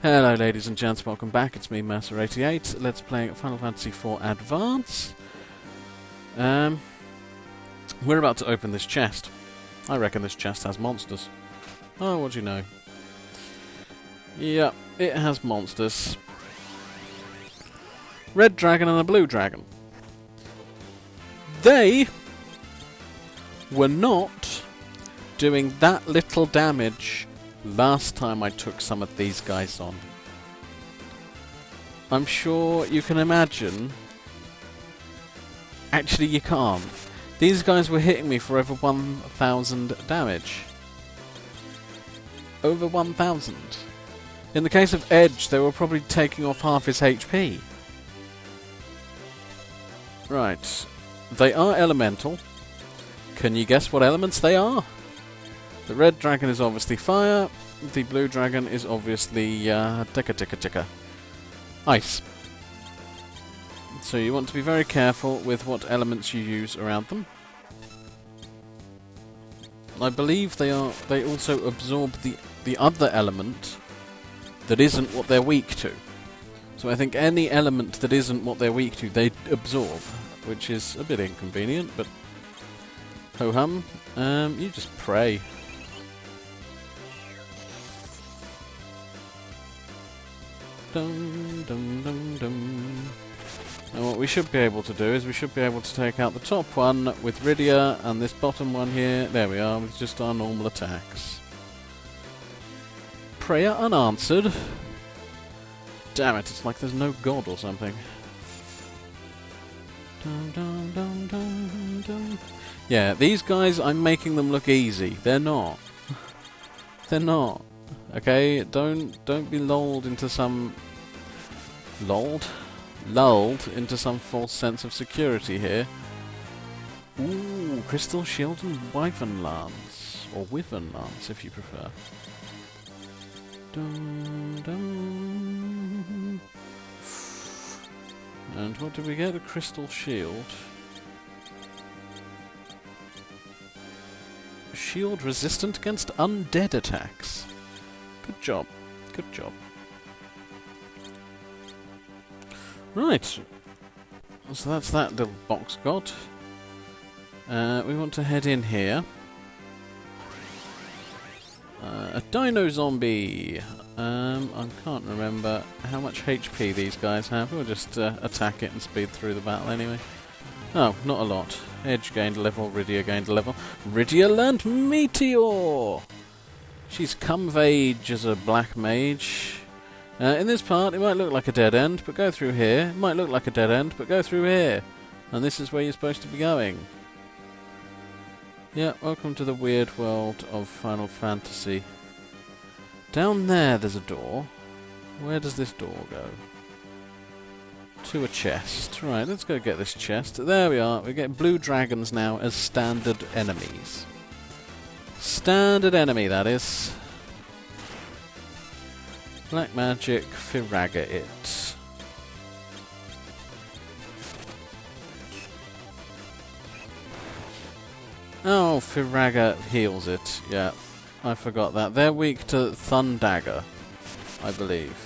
Hello ladies and gents, welcome back. It's me, Mercer88. Let's play Final Fantasy IV Advance. We're about to open this chest. I reckon this chest has monsters. Oh, what do you know? Yeah, it has monsters. Red dragon and a blue dragon. They were not doing that little damage last time I took some of these guys on. I'm sure you can imagine. Actually, you can't. These guys were hitting me for over 1,000 damage. Over 1,000. In the case of Edge, they were probably taking off half his HP. Right. They are elemental. Can you guess what elements they are? The red dragon is obviously fire. The blue dragon is obviously ticka. Ice. So you want to be very careful with what elements you use around them. I believe they also absorb the other element that isn't what they're weak to. So I think any element that isn't what they're weak to, they absorb, which is a bit inconvenient, but ho-hum. You just pray. Dum dum dum dum. And what we should be able to do is we should be able to take out the top one with Rydia and this bottom one here. There we are, with just our normal attacks. Prayer unanswered. Damn it, it's like there's no god or something. Dum dum dum dum dum. Yeah, these guys, I'm making them look easy. They're not. They're not. Okay, don't be lulled into some lulled into some false sense of security here. Ooh, Crystal Shield and Wyvern Lance, or Wyvern Lance if you prefer. Dum dum. And what did we get? A Crystal Shield. Shield resistant against undead attacks. Good job. Good job. Right. So that's that little box got. We want to head in here. A Dino Zombie. I can't remember how much HP these guys have. We'll just attack it and speed through the battle anyway. Oh, not a lot. Edge gained a level, Rydia gained a level. Rydia learnt Meteor! She's come of age as a black mage. In this part, it might look like a dead end, but go through here. It might look like a dead end, but go through here. And this is where you're supposed to be going. Yeah, welcome to the weird world of Final Fantasy. Down there, there's a door. Where does this door go? To a chest. Right, let's go get this chest. There we are. We get blue dragons now as standard enemies. Standard enemy, that is. Black Magic, Firaga it. Oh, Firaga heals it. Yeah, I forgot that. They're weak to Thundagger, I believe.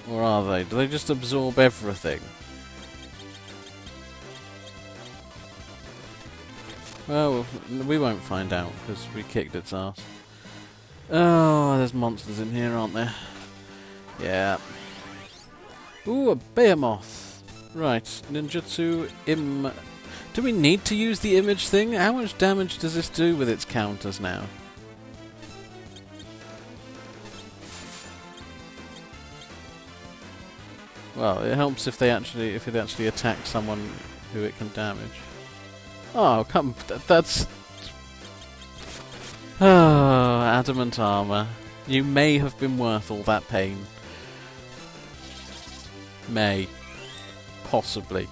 Or are they? Do they just absorb everything? Well, we won't find out, because we kicked its ass. Oh, there's monsters in here, aren't there? Yeah. Ooh, a Behemoth. Right, Ninjutsu Do we need to use the image thing? How much damage does this do with its counters now? Well, it helps if it actually attacks someone who it can damage. Oh, come, that's... Oh, adamant armor. You may have been worth all that pain. May. Possibly.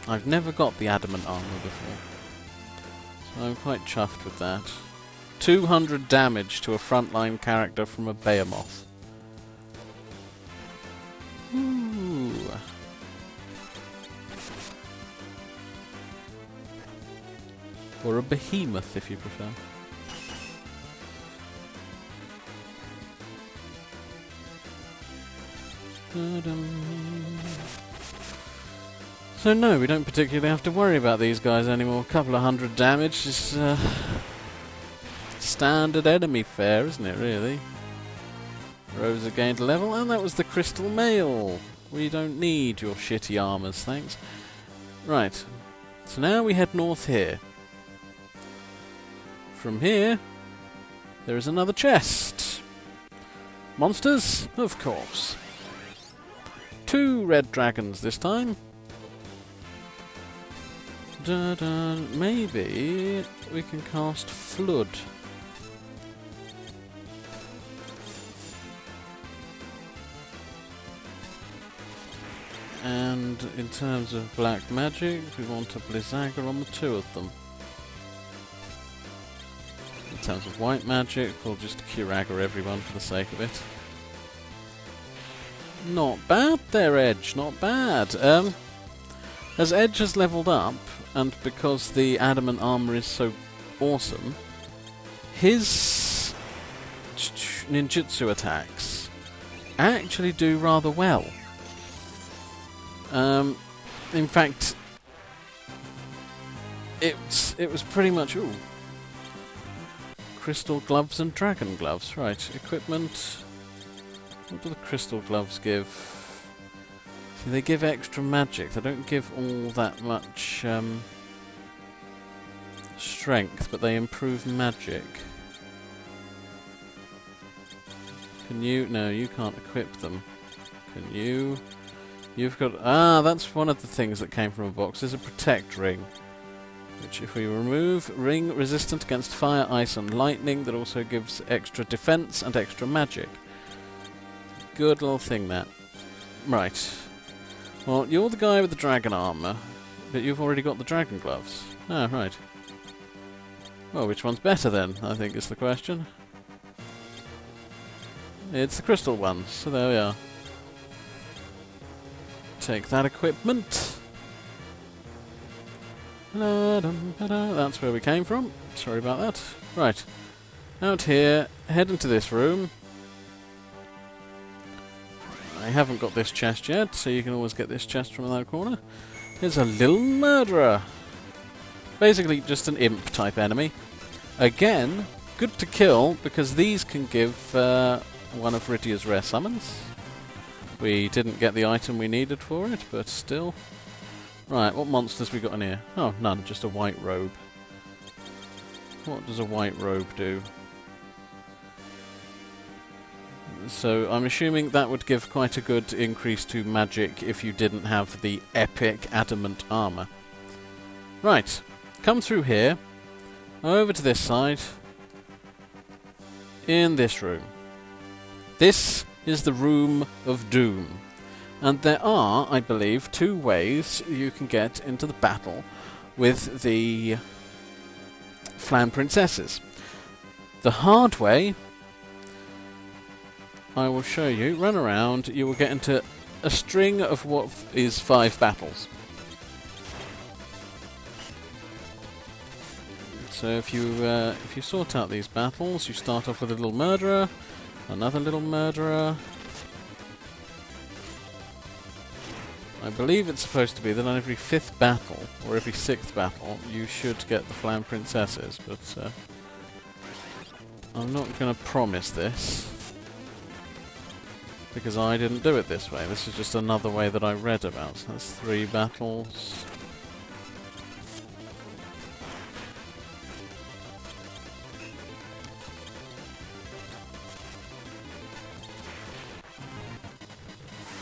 I've never got the adamant armor before, so I'm quite chuffed with that. 200 damage to a frontline character from a Behemoth. Ooh. Or a behemoth, if you prefer. So no, we don't particularly have to worry about these guys anymore. A couple of 100 damage is standard enemy fare, isn't it, really? Rosa gained a level, and that was the Crystal Mail. We don't need your shitty armours, thanks. Right, so now we head north here. From here, there is another chest. Monsters? Of course. 2 red dragons this time. Maybe we can cast Flood. And in terms of black magic, we want a Blizzaga on the 2 of them. In terms of white magic, we'll just Curaga everyone for the sake of it. Not bad there, Edge, not bad. As Edge has leveled up, and because the adamant armor is so awesome, his ninjutsu attacks actually do rather well. In fact, it was pretty much crystal gloves and dragon gloves, right? Equipment. What do the crystal gloves give? See, they give extra magic. They don't give all that much strength, but they improve magic. Can you? No, you can't equip them. Can you? You've got... Ah, that's one of the things that came from a box. There's a protect ring, which if we remove, ring resistant against fire, ice and lightning, that also gives extra defense and extra magic. Good little thing, that. Right. Well, you're the guy with the dragon armor, but you've already got the dragon gloves. Ah, right. Well, which one's better then, I think is the question. It's the crystal ones, so there we are. Take that equipment. That's where we came from. Sorry about that. Right. Out here, head into this room. I haven't got this chest yet, so you can always get this chest from that corner. There's a little murderer. Basically just an imp type enemy. Again, good to kill because these can give one of Rydia's rare summons. We didn't get the item we needed for it, but still. Right, what monsters we got in here? Oh, none, just a white robe. What does a white robe do? So I'm assuming that would give quite a good increase to magic if you didn't have the epic adamant armor. Right, come through here, over to this side, in this room. This is the Room of Doom. And there are, I believe, 2 ways you can get into the battle with the Flam Princesses. The hard way, I will show you. Run around, you will get into a string of what is 5 battles. So if you sort out these battles, you start off with a little murderer, another little murderer. I believe it's supposed to be that on every 5th battle, or every 6th battle, you should get the Flam Princesses, but I'm not going to promise this, because I didn't do it this way. This is just another way that I read about. So that's 3 battles.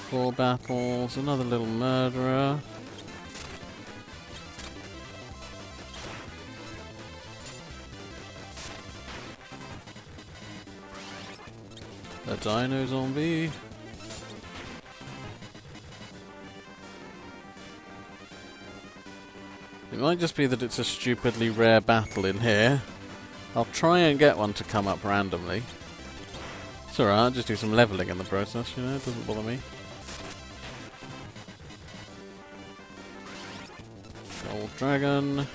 Four battles, another little murderer. A dino zombie. It might just be that it's a stupidly rare battle in here. I'll try and get one to come up randomly. It's alright, I'll just do some levelling in the process, you know, it doesn't bother me. Gold dragon.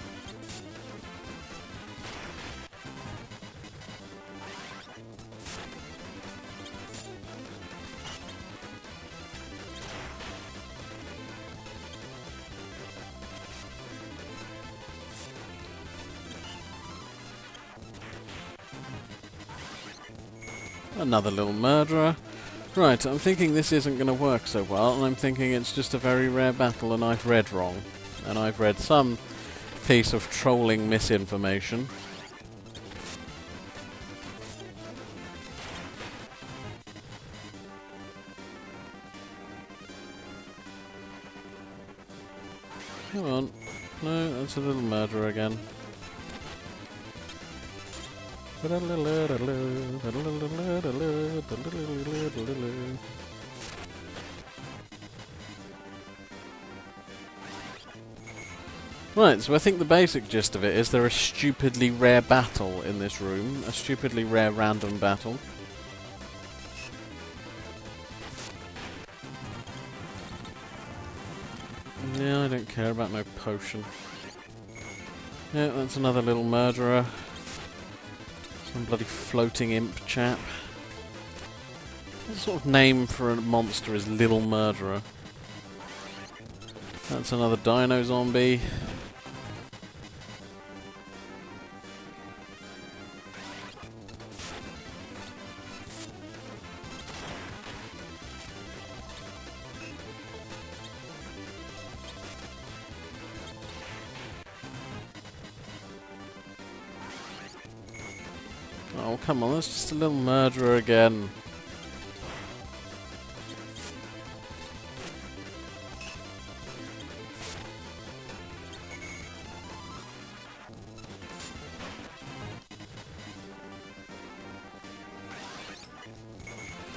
Another little murderer. Right, I'm thinking this isn't going to work so well, and I'm thinking it's just a very rare battle and I've read wrong. And I've read some piece of trolling misinformation. Come on. No, that's a little murderer again. Right, so I think the basic gist of it is there a stupidly rare battle in this room. A stupidly rare random battle. Yeah, I don't care about no potion. Yeah, that's another little murderer. Some bloody floating imp chap. What sort of name for a monster is Little Murderer? That's another dino zombie. Oh, come on, that's just a little murderer again.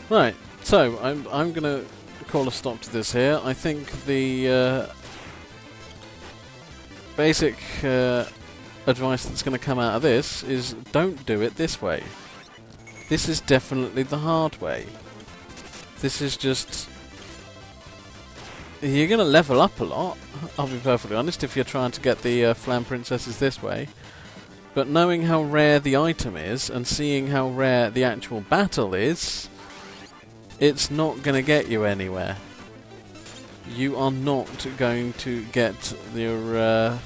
Right, so I'm gonna call a stop to this here. I think the basic advice that's going to come out of this is don't do it this way. This is definitely the hard way. This is just... You're going to level up a lot, I'll be perfectly honest, if you're trying to get the Flam Princesses this way. But knowing how rare the item is, and seeing how rare the actual battle is, it's not going to get you anywhere. You are not going to get your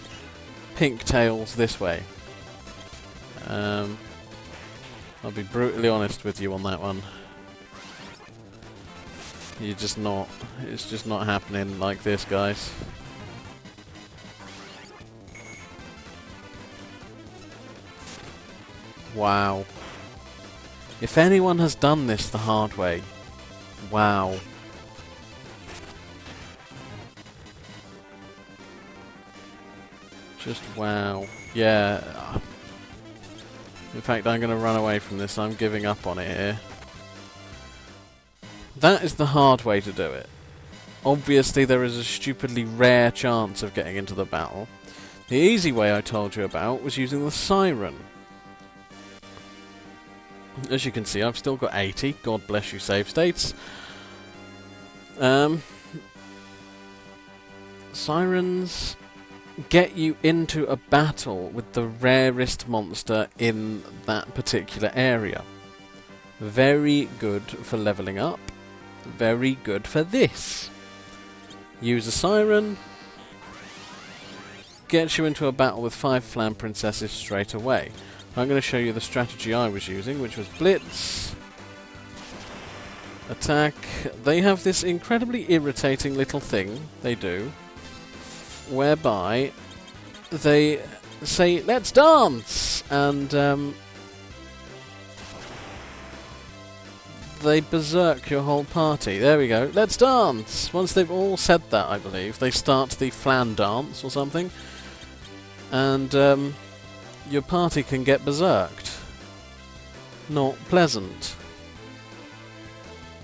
pink tails this way. I'll be brutally honest with you on that one. You're just not. It's just not happening like this, guys. Wow. If anyone has done this the hard way, wow. Just wow. Yeah. In fact, I'm going to run away from this. I'm giving up on it here. That is the hard way to do it. Obviously, there is a stupidly rare chance of getting into the battle. The easy way I told you about was using the Siren. As you can see, I've still got 80. God bless you, save states. Sirens get you into a battle with the rarest monster in that particular area. Very good for leveling up. Very good for this. Use a Siren. Gets you into a battle with 5 Flam Princesses straight away. I'm going to show you the strategy I was using, which was Blitz, Attack. They have this incredibly irritating little thing, they do, whereby they say, let's dance! And they berserk your whole party. There we go, let's dance! Once they've all said that, I believe, they start the Flan dance or something, and your party can get berserked. Not pleasant.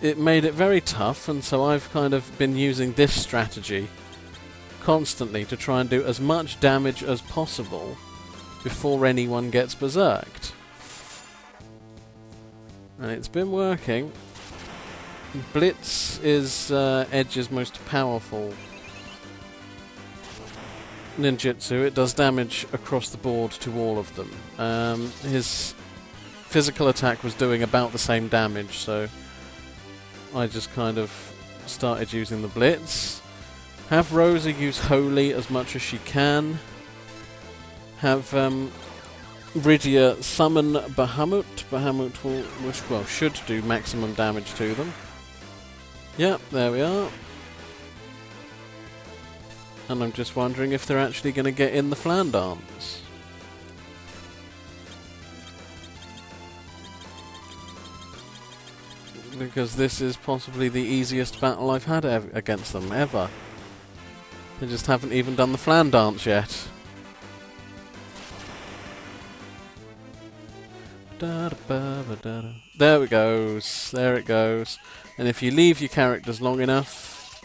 It made it very tough, and so I've kind of been using this strategy constantly to try and do as much damage as possible before anyone gets berserked. And it's been working. Blitz is Edge's most powerful ninjutsu. It does damage across the board to all of them. His physical attack was doing about the same damage, so I just kind of started using the Blitz. Have Rosa use Holy as much as she can. Have Rydia summon Bahamut. Bahamut will should do maximum damage to them. Yep, there we are. And I'm just wondering if they're actually going to get in the Flandans. Because this is possibly the easiest battle I've had against them ever. They just haven't even done the Flandance yet. There it goes. There it goes. And if you leave your characters long enough,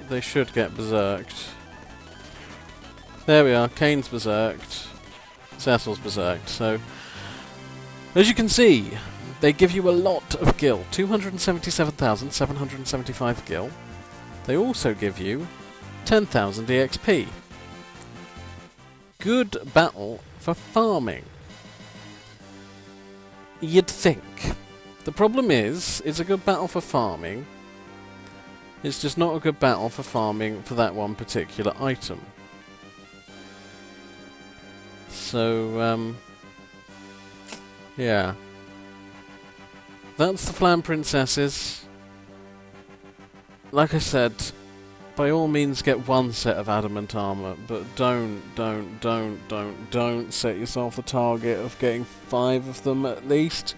they should get berserked. There we are. Kane's berserked. Cecil's berserked. So, as you can see, they give you a lot of gil. 277,775 gil. They also give you 10,000 EXP. Good battle for farming. You'd think. The problem is, it's a good battle for farming. It's just not a good battle for farming for that one particular item. So, yeah. That's the Flan Princesses. Like I said, by all means get one set of adamant armor, but don't set yourself the target of getting 5 of them at least,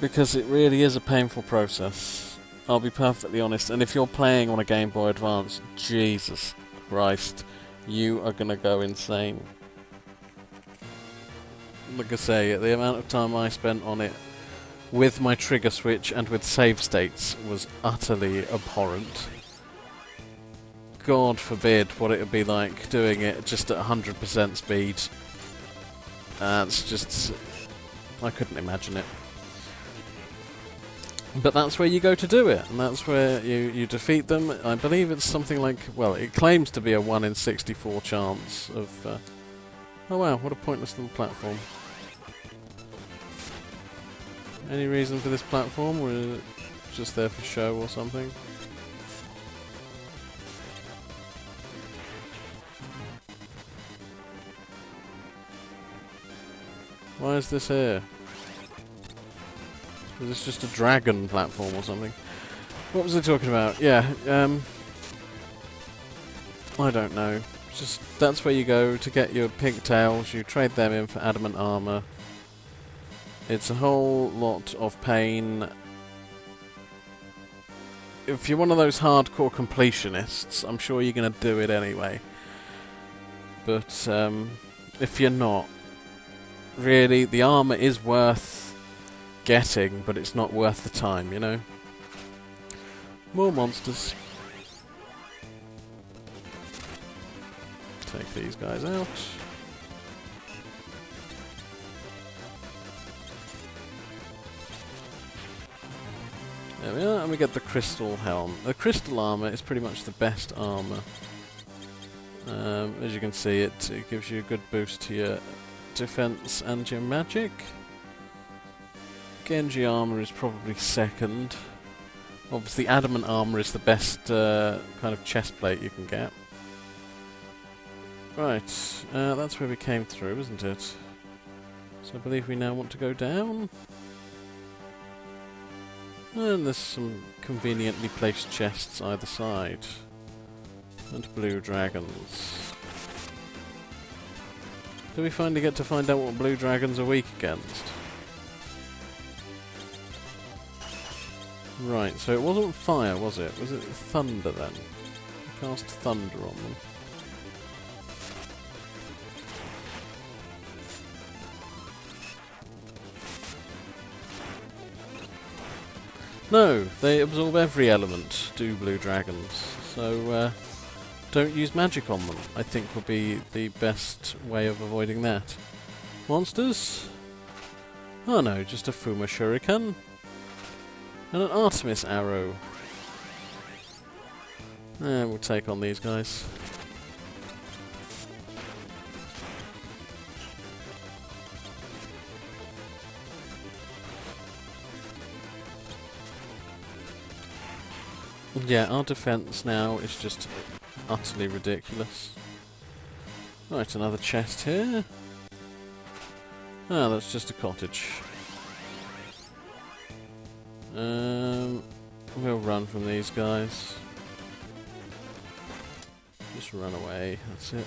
because it really is a painful process. I'll be perfectly honest, and if you're playing on a Game Boy Advance, Jesus Christ, you are gonna go insane. Like I say, the amount of time I spent on it with my trigger switch and with save states was utterly abhorrent. God forbid what it would be like doing it just at 100% speed. It's just... I couldn't imagine it. But that's where you go to do it, and that's where you defeat them. I believe it's something like... well, it claims to be a 1 in 64 chance of... oh wow, what a pointless little platform. Any reason for this platform, or is it just there for show or something? Why is this here? Is this just a dragon platform or something? What was I talking about? Yeah, I don't know. Just that's where you go to get your pigtails, you trade them in for adamant armor. It's a whole lot of pain. If you're one of those hardcore completionists, I'm sure you're going to do it anyway. But if you're not, really, the armor is worth getting, but it's not worth the time, you know? More monsters. Take these guys out. There we are, and we get the crystal helm. The crystal armor is pretty much the best armor. As you can see, it gives you a good boost to your defense and your magic. Genji armor is probably second. Obviously, adamant armor is the best kind of chest plate you can get. Right, that's where we came through, isn't it? So I believe we now want to go down. And there's some conveniently placed chests either side. And blue dragons. Do we finally get to find out what blue dragons are weak against? Right, so it wasn't fire, was it? Was it thunder then? We cast thunder on them. No, they absorb every element, do blue dragons. So, don't use magic on them, I think would be the best way of avoiding that. Monsters? Oh no, just a Fuma Shuriken. And an Artemis arrow. We'll take on these guys. Yeah, our defense now is just utterly ridiculous. Right, another chest here. Ah, that's just a cottage. We'll run from these guys. Just run away, that's it.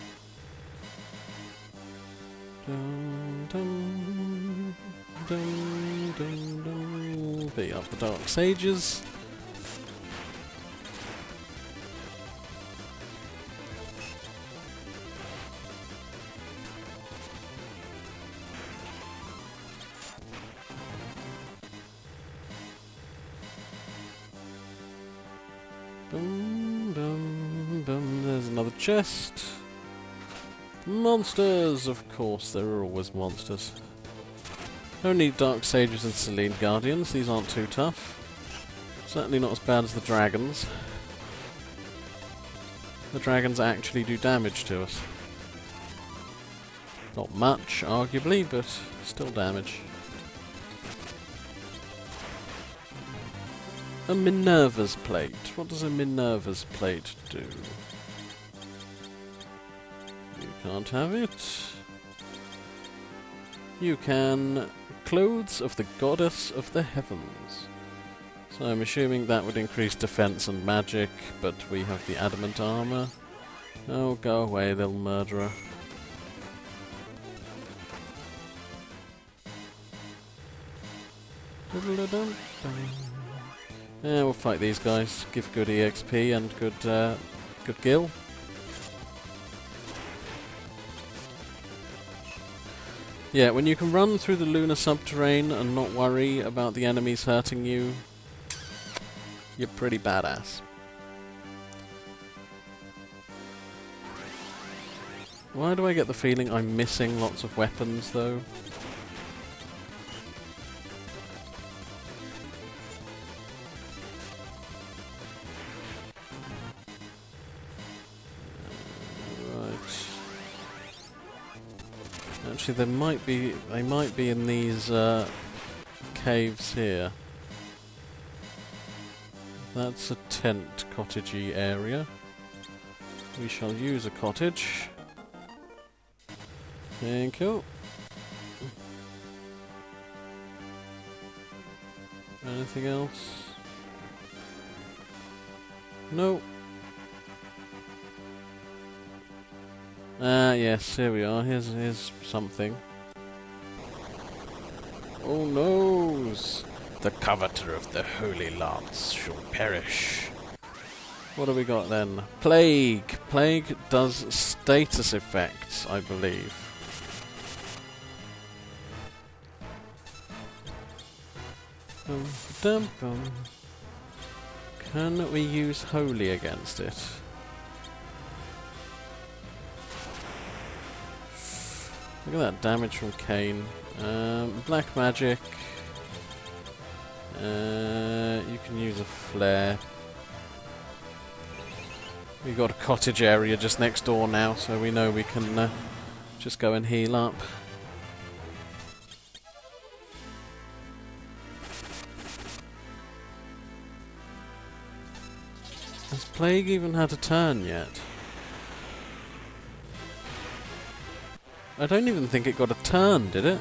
Dum, dum, dum, dum, dum. Beat up the Dark Sages. Dum, dum, dum. There's another chest. Monsters! Of course, there are always monsters. Only Dark Sages and Selene Guardians. These aren't too tough. Certainly not as bad as the dragons. The dragons actually do damage to us. Not much, arguably, but still damage. A Minerva's Plate. What does a Minerva's Plate do? You can't have it. You can... Clothes of the Goddess of the Heavens. So I'm assuming that would increase defense and magic, but we have the adamant armor. Oh, go away, little murderer. Yeah, we'll fight these guys. Give good EXP and good gil. Yeah, when you can run through the lunar subterrane and not worry about the enemies hurting you, you're pretty badass. Why do I get the feeling I'm missing lots of weapons, though? Actually, they might be in these caves here. That's a tent cottagey area. We shall use a cottage. Thank you. Anything else? No. Ah, yes, here we are. Here's something. Oh noes! The coveter of the Holy Lance shall perish. What have we got then? Plague! Plague does status effects, I believe. Dum, dum. Can we use Holy against it? Look at that damage from Kain. Black magic. You can use a flare. We've got a cottage area just next door now, so we know we can just go and heal up. Has Plague even had a turn yet? I don't even think it got a turn, did it?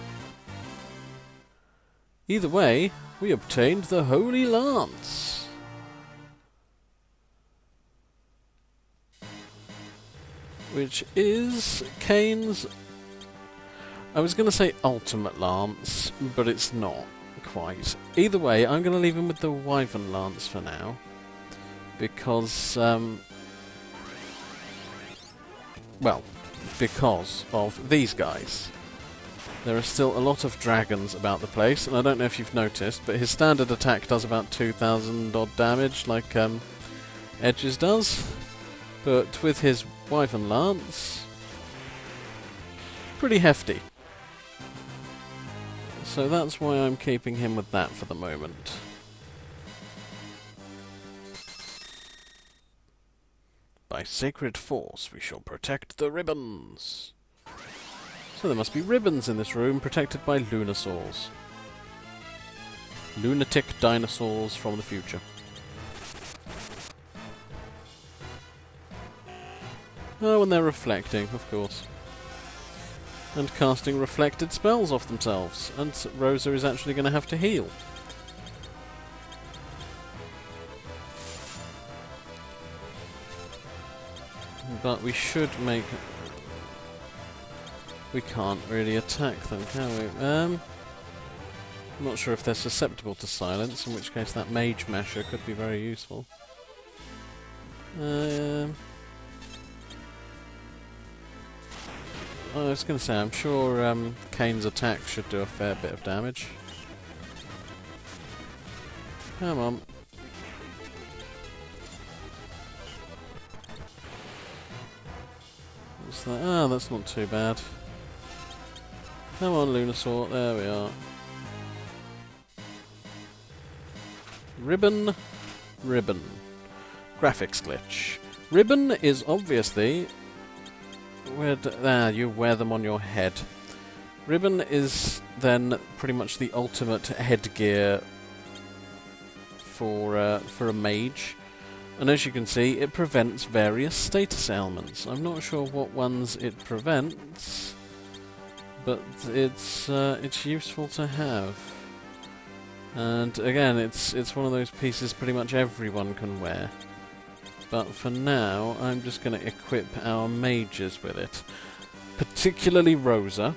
Either way, we obtained the Holy Lance. Which is Kain's... I was going to say ultimate lance, but it's not quite. Either way, I'm going to leave him with the Wyvern Lance for now. Because, well, because of these guys. There are still a lot of dragons about the place, and I don't know if you've noticed, but his standard attack does about 2,000 odd damage, like Edge's does. But with his Wyvern Lance, pretty hefty. So that's why I'm keeping him with that for the moment. By sacred force we shall protect the ribbons. So there must be ribbons in this room protected by Lunasaurs. Lunatic dinosaurs from the future. Oh, and they're reflecting, of course. And casting reflected spells off themselves. And Rosa is actually going to have to heal. But we should make... We can't really attack them, can we? I'm not sure if they're susceptible to silence, in which case that Mage Masher could be very useful. I was going to say, I'm sure Kane's attack should do a fair bit of damage. Come on. What's that? Ah, that's not too bad. Come on, Lunasaur, there we are. Ribbon, ribbon. Graphics glitch. Ribbon is obviously... you wear them on your head. Ribbon is then pretty much the ultimate headgear for a mage. And as you can see, it prevents various status ailments. I'm not sure what ones it prevents, but it's useful to have. And again, it's one of those pieces pretty much everyone can wear. But for now, I'm just going to equip our mages with it. Particularly Rosa,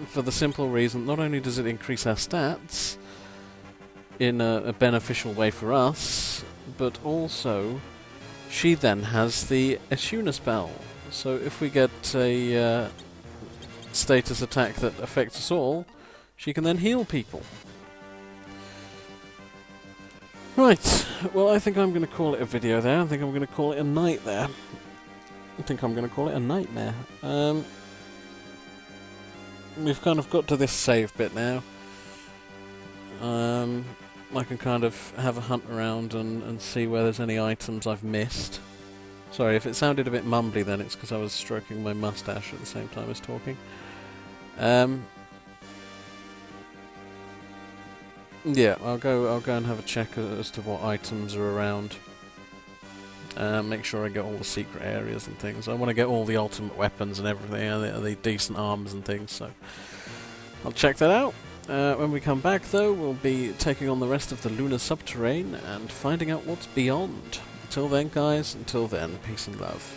for the simple reason, not only does it increase our stats in a beneficial way for us, but also she then has the Esuna spell. So if we get a status attack that affects us all, she can then heal people. Right, well I think I'm going to call it a video there. I think I'm going to call it a night there. I think I'm going to call it a nightmare. We've kind of got to this save bit now. I can kind of have a hunt around and see where there's any items I've missed. Sorry, if it sounded a bit mumbly then it's because I was stroking my mustache at the same time as talking. Yeah, I'll go and have a check as to what items are around. Make sure I get all the secret areas and things. I want to get all the ultimate weapons and everything, and the decent arms and things, so I'll check that out. When we come back though, we'll be taking on the rest of the Lunar Subterrane and finding out what's beyond. Until then guys, until then, peace and love.